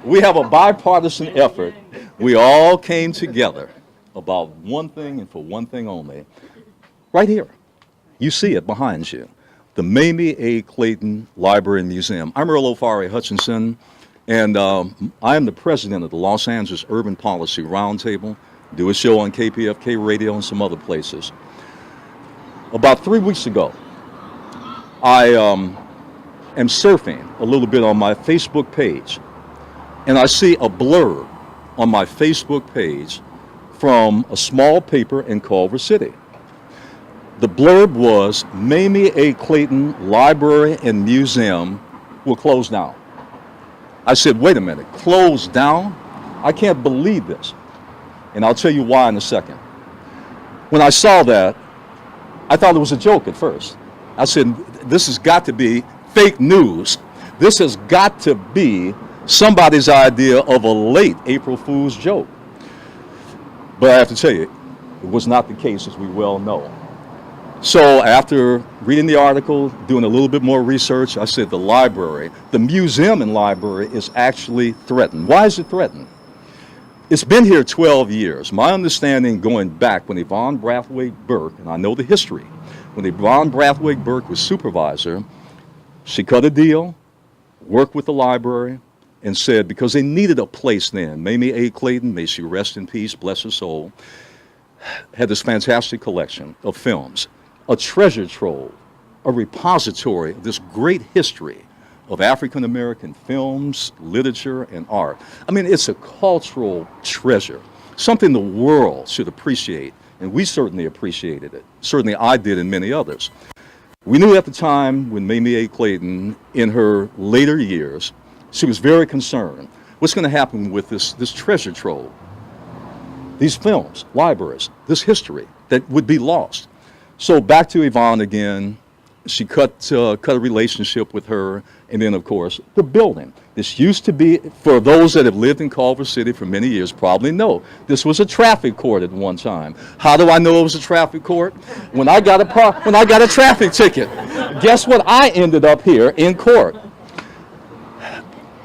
We have a bipartisan effort. We all came together about one thing and for one thing only. Right here. You see it behind you. The Mayme A. Clayton Library and Museum. I'm Earl O'Farrill Hutchinson, and I am the president of the Los Angeles Urban Policy Roundtable. Do a show on KPFK radio and some other places. About 3 weeks ago, I am surfing a little bit on my Facebook page, and I see a blurb on my Facebook page from a small paper in Culver City. The blurb was, Mayme A. Clayton Library and Museum will close down. I said, wait a minute, close down? I can't believe this. And I'll tell you why in a second. When I saw that, I thought it was a joke at first. I said, this has got to be fake news. This has got to be somebody's idea of a late April Fool's joke. But I have to tell you, it was not the case, as we well know. So after reading the article, doing a little bit more research, I said the museum and library is actually threatened. Why is it threatened? It's been here 12 years. My understanding, going back when Yvonne Brathwaite Burke, and I know the history, when Yvonne Brathwaite Burke was supervisor, she cut a deal, worked with the library, and said, because they needed a place then, Mayme A. Clayton, may she rest in peace, bless her soul, had this fantastic collection of films, a treasure trove, a repository of this great history of African American films, literature, and art. I mean, it's a cultural treasure, something the world should appreciate, and we certainly appreciated it. Certainly I did, and many others. We knew at the time when Mayme A. Clayton, in her later years, she was very concerned. What's going to happen with this treasure trove? These films, libraries, this history that would be lost. So back to Yvonne again. She cut a relationship with her, and then, of course, the building. This used to be, for those that have lived in Culver City for many years, probably know, this was a traffic court at one time. How do I know it was a traffic court? When I got a traffic ticket, guess what? I ended up here in court.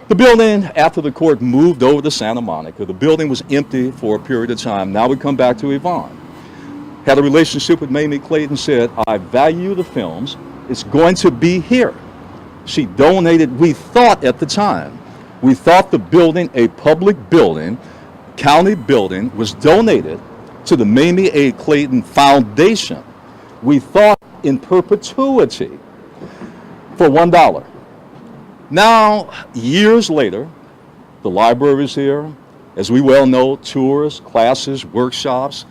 The building, after the court moved over to Santa Monica, the building was empty for a period of time. Now we come back to Yvonne. Had a relationship with Mayme Clayton, said, I value the films. It's going to be here. She donated, we thought at the time, we thought the building, a public building, county building, was donated to the Mayme A. Clayton Foundation. We thought in perpetuity for $1. Now, years later, the library is here. As we well know, tours, classes, workshops,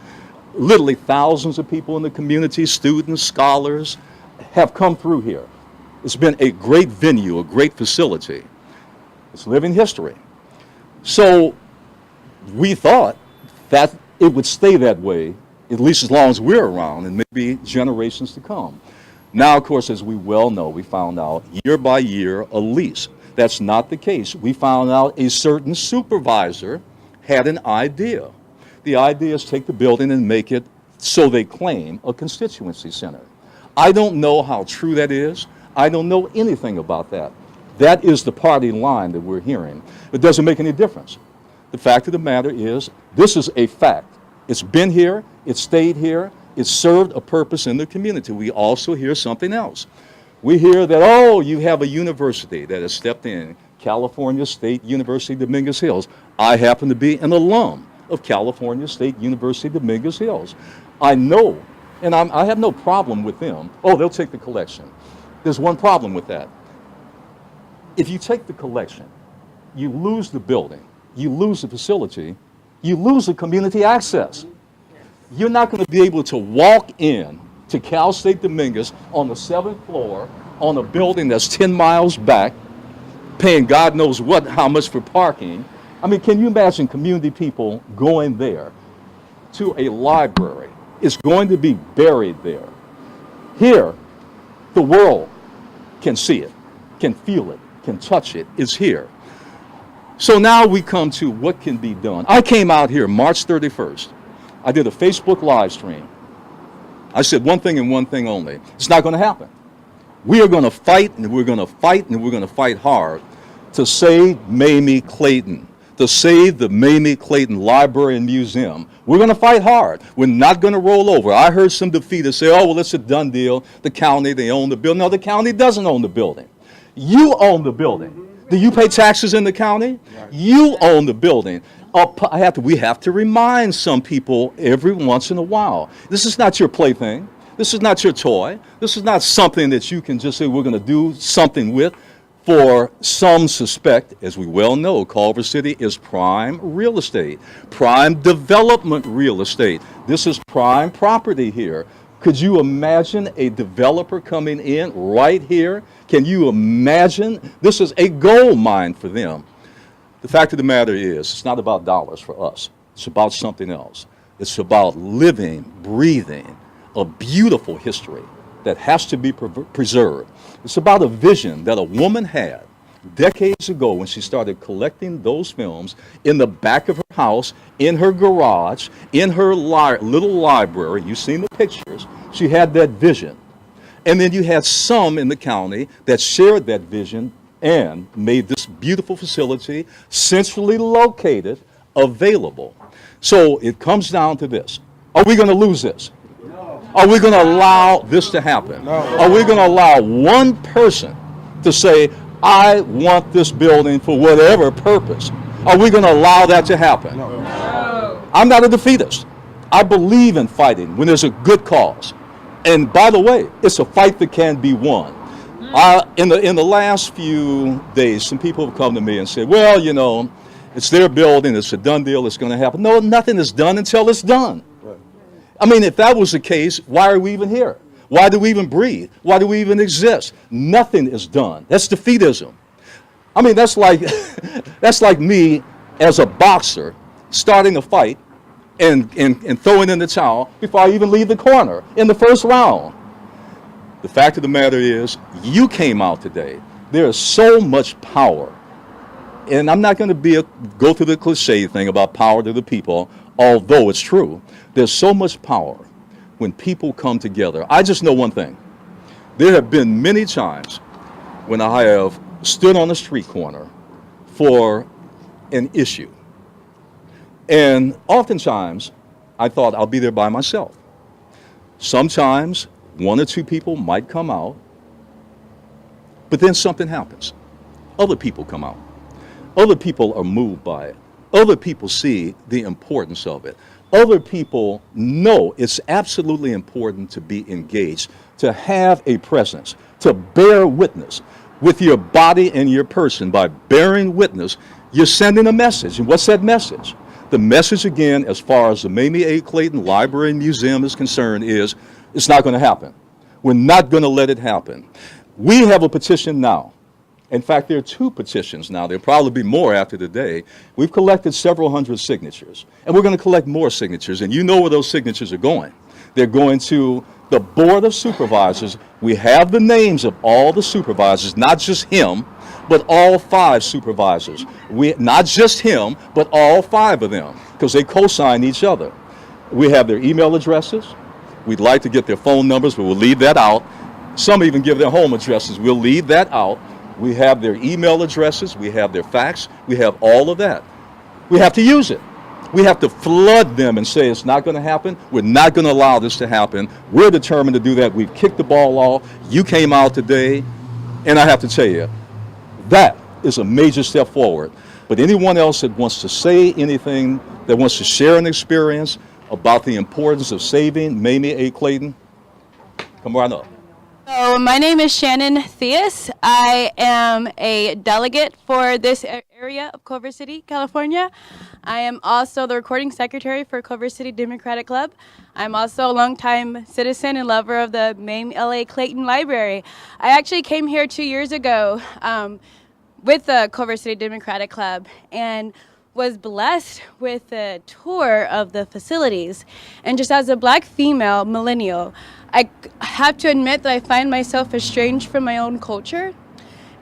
literally thousands of people in the community, students, scholars, have come through here. It's been a great venue, a great facility. It's living history. So we thought that it would stay that way, at least as long as we're around, and maybe generations to come. Now, of course, as we well know, we found out year by year a lease. That's not the case. We found out a certain supervisor had an idea. The idea is take the building and make it, so they claim, a constituency center. I don't know how true that is. I don't know anything about that. That is the party line that we're hearing. It doesn't make any difference. The fact of the matter is, this is a fact. It's been here, it's stayed here, it's served a purpose in the community. We also hear something else. We hear that, oh, you have a university that has stepped in, California State University, Dominguez Hills. I happen to be an alum of California State University, Dominguez Hills. I know, and I have no problem with them. Oh, they'll take the collection. There's one problem with that. If you take the collection, you lose the building, you lose the facility, you lose the community access. You're not going to be able to walk in to Cal State Dominguez on the 7th floor on a building that's 10 miles back, paying God knows what, how much for parking. I mean, can you imagine community people going there to a library? It's going to be buried there. Here, the world can see it, can feel it, can touch it. It's here. So now we come to what can be done. I came out here March 31st. I did a Facebook live stream. I said one thing and one thing only. It's not going to happen. We are going to fight, and we're going to fight, and we're going to fight hard to save Mayme Clayton, to save the Mayme Clayton Library and Museum. We're going to fight hard. We're not going to roll over. I heard some defeaters say, oh, well, it's a done deal. The county, they own the building. No, the county doesn't own the building. You own the building. Do you pay taxes in the county? You own the building. We have to remind some people every once in a while. This is not your plaything. This is not your toy. This is not something that you can just say we're going to do something with. For some suspect, as we well know, Culver City is prime real estate, prime development real estate. This is prime property here. Could you imagine a developer coming in right here? Can you imagine? This is a gold mine for them. The fact of the matter is, it's not about dollars for us. It's about something else. It's about living, breathing, a beautiful history that has to be preserved. It's about a vision that a woman had decades ago when she started collecting those films in the back of her house, in her garage, in her little library. You've seen the pictures. She had that vision. And then you had some in the county that shared that vision and made this beautiful facility, centrally located, available. So it comes down to this. Are we going to lose this? Are we going to allow this to happen? No. Are we going to allow one person to say, I want this building for whatever purpose? Are we going to allow that to happen? No. I'm not a defeatist. I believe in fighting when there's a good cause. And by the way, it's a fight that can be won. In the last few days, some people have come to me and said, well, you know, it's their building, it's a done deal, it's going to happen. No, nothing is done until it's done. I mean, if that was the case, why are we even here? Why do we even breathe? Why do we even exist? Nothing is done. That's defeatism. I mean, that's like that's like me as a boxer starting a fight and throwing in the towel before I even leave the corner in the first round. The fact of the matter is, you came out today. There is so much power. And I'm not going to go through the cliche thing about power to the people, although it's true. There's so much power when people come together. I just know one thing. There have been many times when I have stood on a street corner for an issue. And oftentimes, I thought I'll be there by myself. Sometimes, one or two people might come out, but then something happens. Other people come out. Other people are moved by it. Other people see the importance of it. Other people know it's absolutely important to be engaged, to have a presence, to bear witness with your body and your person. By bearing witness, you're sending a message. And what's that message? The message, again, as far as the Mayme A. Clayton Library and Museum is concerned, is it's not going to happen. We're not going to let it happen. We have a petition now. In fact, there are two petitions now. There'll probably be more after today. We've collected several hundred signatures, and we're going to collect more signatures, and you know where those signatures are going. They're going to the Board of Supervisors. We have the names of all the supervisors, not just him, but all 5 supervisors. Not just him, but all 5 of them, because they co-sign each other. We have their email addresses. We'd like to get their phone numbers, but we'll leave that out. Some even give their home addresses. We'll leave that out. We have their email addresses, we have their fax, we have all of that. We have to use it. We have to flood them and say it's not going to happen. We're not going to allow this to happen. We're determined to do that. We've kicked the ball off. You came out today, and I have to tell you, that is a major step forward. But anyone else that wants to say anything, that wants to share an experience about the importance of saving Mayme A. Clayton, come right up. So my name is Shannon Theus. I am a delegate for this area of Culver City, California. I am also the recording secretary for Culver City Democratic Club. I'm also a longtime citizen and lover of the Mayme L.A. Clayton Library. I actually came here 2 years ago with the Culver City Democratic Club and was blessed with a tour of the facilities. And just as a black female millennial, I have to admit that I find myself estranged from my own culture.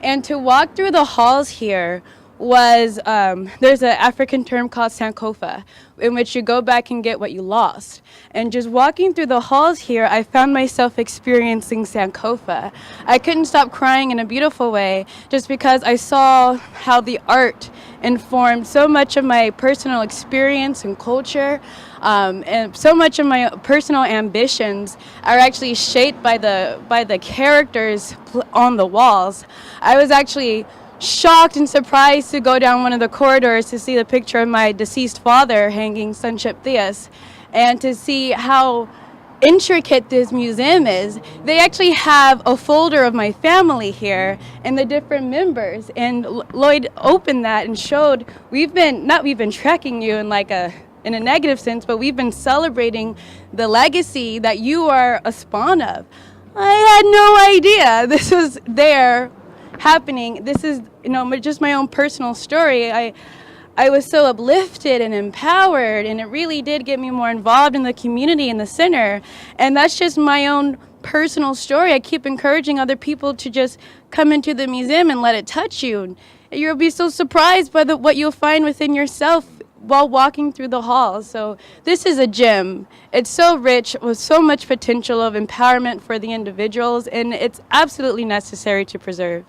And to walk through the halls here was there's an African term called Sankofa, in which you go back and get what you lost. And just walking through the halls here, I found myself experiencing Sankofa. I couldn't stop crying in a beautiful way just because I saw how the art informed so much of my personal experience and culture, and so much of my personal ambitions are actually shaped by the characters on the walls. I was actually shocked and surprised to go down one of the corridors to see the picture of my deceased father hanging Sonship Theus, and to see how intricate this museum is. They actually have a folder of my family here and the different members, and Lloyd opened that and showed we've been tracking you in in a negative sense, but we've been celebrating the legacy that you are a spawn of. I had no idea this was there happening. This is, just my own personal story. I was so uplifted and empowered, and it really did get me more involved in the community in the center. And that's just my own personal story. I keep encouraging other people to just come into the museum and let it touch you. You'll be so surprised by what you'll find within yourself while walking through the halls. So this is a gem. It's so rich with so much potential of empowerment for the individuals, and it's absolutely necessary to preserve.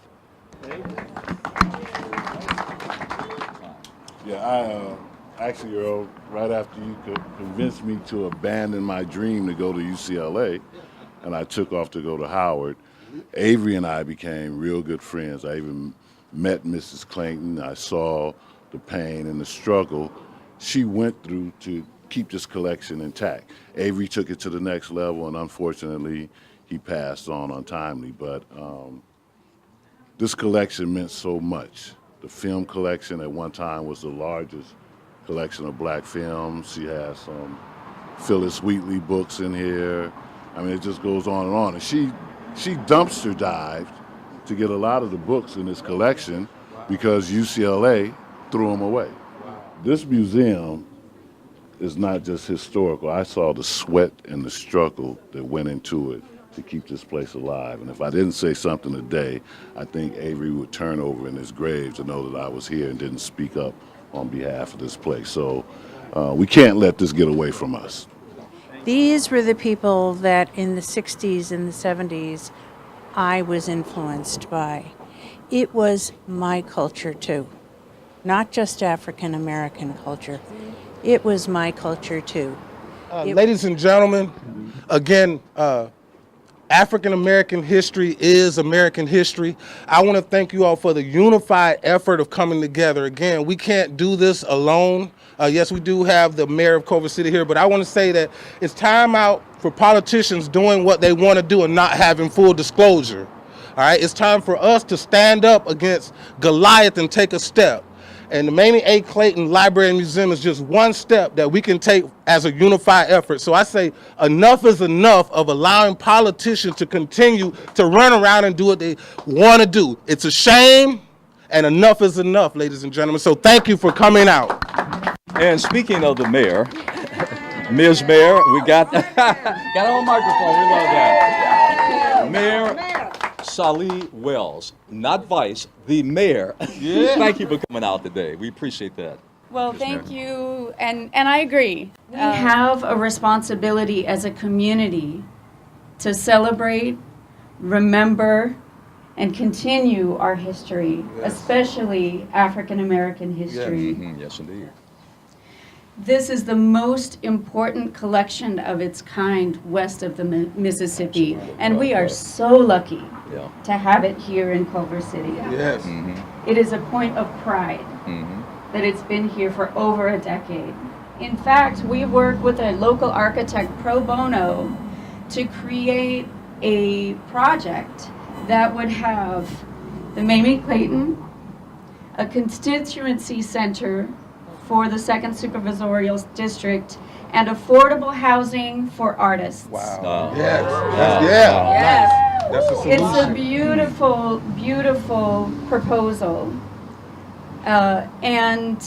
Yeah, actually, Earl, right after you convinced me to abandon my dream to go to UCLA, and I took off to go to Howard, Avery and I became real good friends. I even met Mrs. Clayton. I saw the pain and the struggle she went through to keep this collection intact. Avery took it to the next level, and unfortunately, he passed on untimely. But this collection meant so much. The film collection at one time was the largest collection of black films. She has some Phyllis Wheatley books in here. I mean, it just goes on and on. And she dumpster dived to get a lot of the books in this collection because UCLA threw them away. This museum is not just historical. I saw the sweat and the struggle that went into it to keep this place alive. And if I didn't say something today, I think Avery would turn over in his grave to know that I was here and didn't speak up on behalf of this place. So we can't let this get away from us. These were the people that in the 60s and the 70s I was influenced by. It was my culture too, not just African American culture. It was my culture too. Ladies and gentlemen, again, African American history is American history. I want to thank you all for the unified effort of coming together. Again, we can't do this alone. Yes, we do have the mayor of Culver City here, but I want to say that it's time out for politicians doing what they want to do and not having full disclosure. All right, it's time for us to stand up against Goliath and take a step. And the Mayme A. Clayton Library and Museum is just one step that we can take as a unified effort. So I say enough is enough of allowing politicians to continue to run around and do what they want to do. It's a shame, and enough is enough, ladies and gentlemen. So thank you for coming out. And speaking of the mayor, Ms. Mayor, we got on microphone. We love that. Mayor Salih Wells, not vice, the mayor. Yeah. Thank you for coming out today. We appreciate that. Well, thank you, and I agree. We have a responsibility as a community to celebrate, remember, and continue our history, especially African American history. Yeah. Mm-hmm. Yes, indeed. This is the most important collection of its kind west of the Mississippi, and we are so lucky to have it here in Culver City. Yes. Mm-hmm. It is a point of pride that it's been here for over a decade. In fact, we work with a local architect pro bono to create a project that would have the Mayme Clayton, a constituency center for the 2nd Supervisorial District, and affordable housing for artists. Wow. Yes. Yes. That's a solution. It's a beautiful, beautiful proposal. And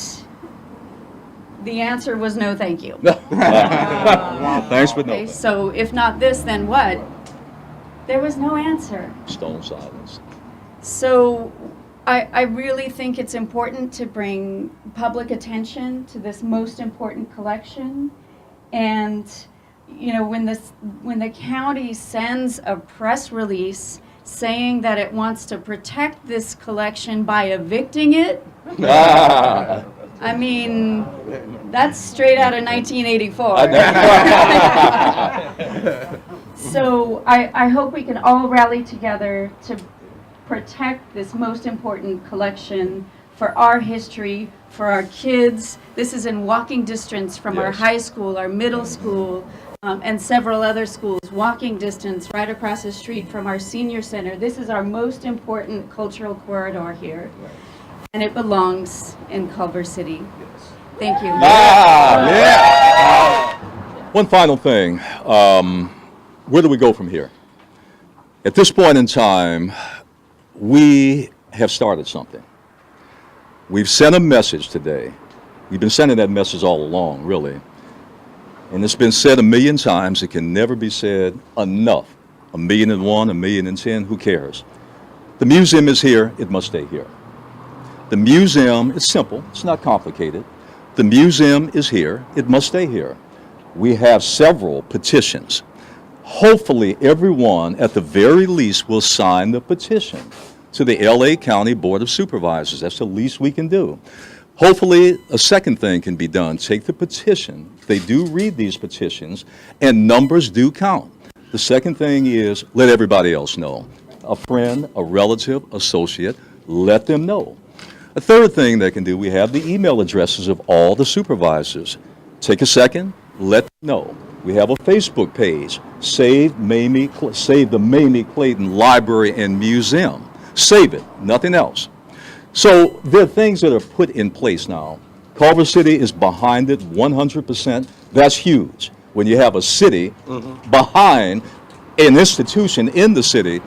the answer was no, thank you. Thanks, but no. Okay, so if not this, then what? There was no answer. Stone silence. So I really think it's important to bring public attention to this most important collection. And, you know, when the county sends a press release saying that it wants to protect this collection by evicting it, I mean, that's straight out of 1984. So I hope we can all rally together to protect this most important collection for our history, for our kids. This is in walking distance from our high school, our middle school, and several other schools. Walking distance right across the street from our senior center. This is our most important cultural corridor here. And it belongs in Culver City. Thank you. One final thing. Where do we go from here? At this point in time, we have started something. We've sent a message today. We've been sending that message all along, really. And it's been said a million times. It can never be said enough. 1,000,001, 1,000,010, who cares? The museum is here. It must stay here. The museum is simple. It's not complicated. The museum is here. It must stay here. We have several petitions. Hopefully, everyone, at the very least, will sign the petition to the LA County Board of Supervisors. That's the least we can do. Hopefully, a second thing can be done. Take the petition. They do read these petitions, and numbers do count. The second thing is let everybody else know. A friend, a relative, associate, let them know. A third thing they can do, we have the email addresses of all the supervisors. Take a second, let them know. We have a Facebook page, Save the Mayme Clayton Library and Museum. Save it, nothing else. So there are things that are put in place now. Culver City is behind it 100%. That's huge. When you have a city behind an institution in the city,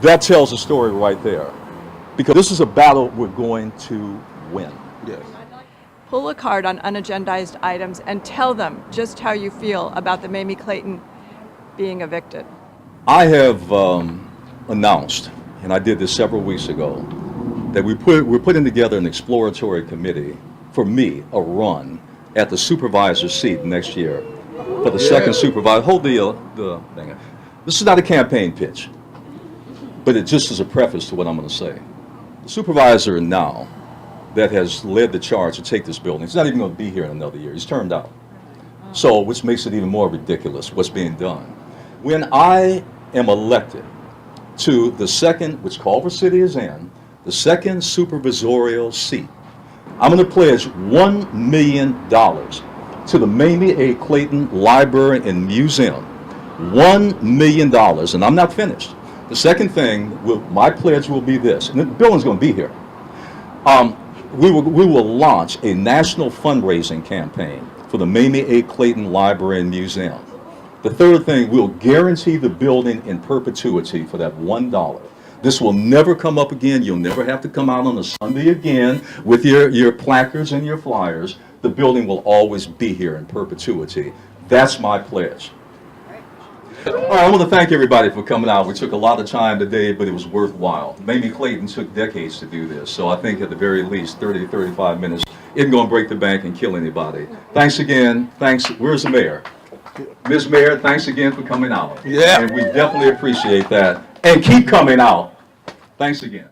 that tells a story right there. Because this is a battle we're going to win. Yes. Pull a card on unagendized items and tell them just how you feel about the Mayme Clayton being evicted. I have announced, and I did this several weeks ago, that we're putting together an exploratory committee for me, a run at the supervisor seat next year for the second supervisor. Hold the thing. This is not a campaign pitch, but it just is a preface to what I'm going to say. The supervisor now that has led the charge to take this building, he's not even going to be here in another year. He's turned out. So, which makes it even more ridiculous, what's being done. When I am elected to the second, which Culver City is in, the second supervisorial seat, I'm going to pledge $1 million to the Mayme A. Clayton Library and Museum. $1 million, and I'm not finished. The second thing, my pledge will be this, and the building's going to be here. We will launch a national fundraising campaign for the Mayme A. Clayton Library and Museum. The third thing, we'll guarantee the building in perpetuity for that $1. This will never come up again. You'll never have to come out on a Sunday again with your placards and your flyers. The building will always be here in perpetuity. That's my pledge. All right, I want to thank everybody for coming out. We took a lot of time today, but it was worthwhile. Mayme Clayton took decades to do this, so I think at the very least 30 to 35 minutes isn't going to break the bank and kill anybody. Thanks again. Thanks. Where's the mayor? Ms. Mayor, thanks again for coming out. Yeah. And we definitely appreciate that. And keep coming out. Thanks again.